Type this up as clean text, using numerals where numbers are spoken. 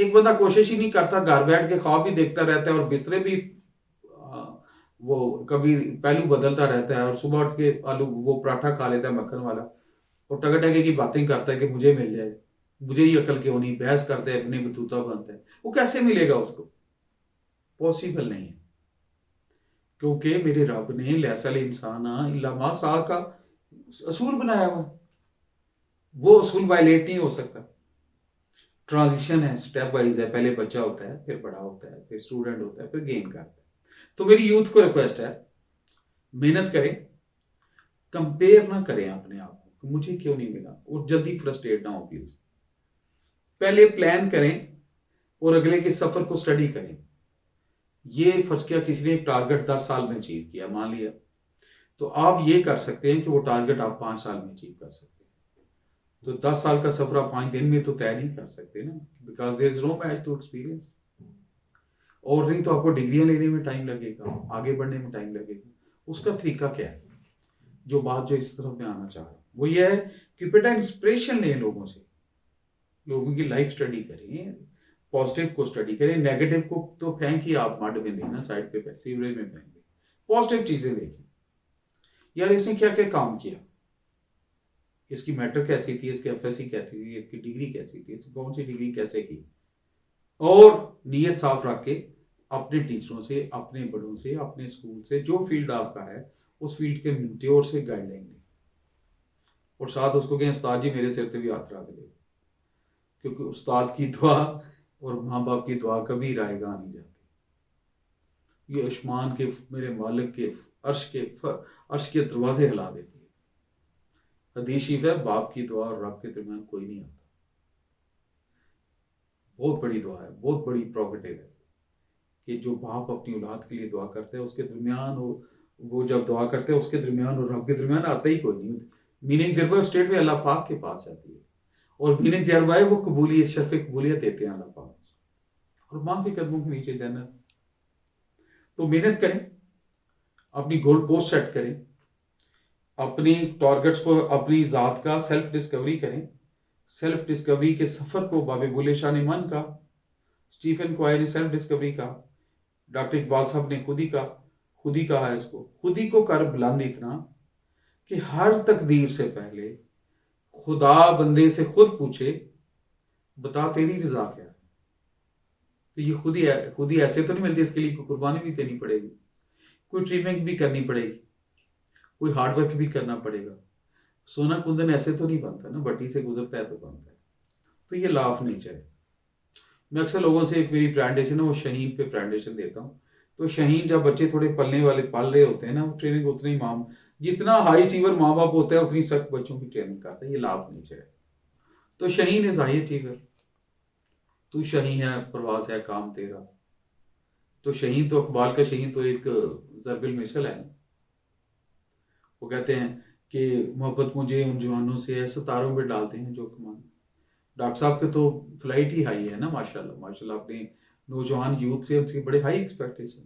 ایک بندہ کوشش ہی نہیں کرتا، گھر بیٹھ کے خواب بھی دیکھتا رہتا ہے اور بسترے بھی وہ کبھی پہلو بدلتا رہتا ہے، اور صبح اٹھ کے آلو وہ پراٹھا کھا لیتا ہے مکھن والا، اور ٹگے ٹگے کی باتیں کرتا ہے کہ مجھے مل جائے، مجھے ہی عقل کیوں نہیں، بحث کرتے ہیں، اپنے بتوتا بنتا ہے. وہ کیسے ملے گا اس کو؟ پاسبل نہیں ہے. کیونکہ میرے رب نے لیس الانسان الا ما سعی کا اصول بنایا ہوا، وہ اصول وائلیٹ نہیں ہو سکتا. ٹرانزیشن ہے، سٹیپ وائز ہے، پہلے بچہ ہوتا ہے، پھر بڑا ہوتا ہے، پھر اسٹوڈنٹ ہوتا ہے، پھر گین کرتا ہے. تو میری یوتھ کو ریکویسٹ ہے، محنت کریں، کمپیئر نہ کریں اپنے آپ کو کہ مجھے کیوں نہیں ملا، اور جلدی فرسٹریٹ نہ ہو پلیز. پہلے پلان کریں اور اگلے کے سفر کو سٹڈی کریں. یہ فرض کیا کسی نے ایک ٹارگٹ 10 سال میں اچیو کیا، مان لیا، تو آپ یہ کر سکتے ہیں کہ وہ ٹارگٹ آپ 5 سال میں اچیو کر سکتے ہیں. تو 10 سال کا سفر آپ 5 دن میں تو طے نہیں کر سکتے نا، because there is no match to experience. اور نہیں تو آپ کو ڈگریاں لینے میں ٹائم لگے گا، آگے بڑھنے میں ٹائم لگے گا. اس کا طریقہ کیا ہے؟ جو بات جو اس طرف میں آنا چاہ رہا ہوں وہ یہ ہے کہ بیٹا انسپریشن لیں لوگوں سے، لوگوں کی لائف سٹڈی کریں، پازیٹیو کو سٹڈی کریں، نیگیٹو کو تو پھینک ہی آپ مڈ میں دیں نا، سائڈ پہ سیوریج میں پھینک دیں. پازیٹیو چیزیں دیکھیں، یار اس نے کیا کیا کام کیا، اس کی میٹر کیسی تھی، اس کی ایف ایس سی کیسی تھی، اس کی ڈگری کیسی تھی، اس کی کون سی ڈگری کیسے کی. اور نیت صاف رکھ کے اپنے ٹیچروں سے، اپنے بڑوں سے، اپنے اسکول سے، جو فیلڈ آپ کا ہے اس فیلڈ کے منٹیور سے گائیڈ لائن لیں، اور ساتھ اس کو کہ استاد جی میرے سر پہ بھی ہاتھ رکھ دے، کیونکہ استاد کی دعا اور ماں باپ کی دعا کبھی رائے گاہ نہیں جاتی. یہ عثمان کے میرے مالک کے عرش کے دروازے ہلا دیتی ہے. حدیث شریف ہے، باپ کی دعا اور رب کے درمیان کوئی نہیں آتا. بہت بڑی دعا ہے، بہت بڑی پروگیٹو ہے کہ جو باپ اپنی اولاد کے لیے دعا کرتے ہیں اس کے درمیان، وہ جب دعا کرتے ہیں اس کے درمیان اور رب کے درمیان آتا ہی کوئی نہیں. میننگ دیر اسٹیٹ میں اللہ پاک کے پاس جاتی ہے، اور میننگ دیر بائے وہ قبولیت، شرف قبولیت دیتے ہیں اللہ پاک، اور ماں کے قدموں کے نیچے جنت. تو محنت کریں، اپنی گول پوسٹ سیٹ کریں، اپنی ٹارگٹس کو، اپنی ذات کا سیلف ڈسکوری کریں. سیلف ڈسکوری کے سفر کو بابے بولے شاہ نے من کا، اسٹیفن کوائے نے سیلف ڈسکوری کا، ڈاکٹر اقبال صاحب نے خود ہی کہا ہے اس کو، خود ہی کو کر بلند اتنا کہ ہر تقدیر سے پہلے خدا بندے سے خود پوچھے بتا تیری رضا کیا ہے. تو یہ خود ہی ایسے تو نہیں ملتی، اس کے لیے کوئی قربانی بھی دینی پڑے گی، کوئی ٹریٹمنٹ بھی کرنی پڑے گی، کوئی ہارڈ ورک بھی کرنا پڑے گا. سونا کندن ایسے تو نہیں بنتا نا، بٹی سے گزرتا ہے تو بنتا ہے. تو یہ لا آف نیچر ہے. میں اکثر لوگوں سے، ایک میری پریزنٹیشن ہے وہ شہین پہ پریزنٹیشن دیتا ہوں. تو شہین جب بچے تھوڑے پلنے والے پل رہے ہوتے ہیں نا، وہ ٹریننگ اتنی جتنا ہائی اچیور ماں باپ ہوتا ہے اتنی سخت بچوں کی ٹریننگ کرتا ہے. یہ لا آف نیچر ہے. تو شہین از ہائی اچیور، تو شہین ہے، پرواز ہے کام تیرا. تو شہین تو اقبال کا شہین تو ایک ضرب المثل ہے. وہ کہتے ہیں کہ محبت مجھے ان جوانوں سے ہے ستاروں پہ ڈالتے ہیں جو کمان. ڈاکٹر صاحب کے تو فلائٹ ہی ہائی ہے نا، ماشاءاللہ ماشاءاللہ. اپنے نوجوان یوتھ سے ان کی بڑے ہائی ایکسپیکٹیشن.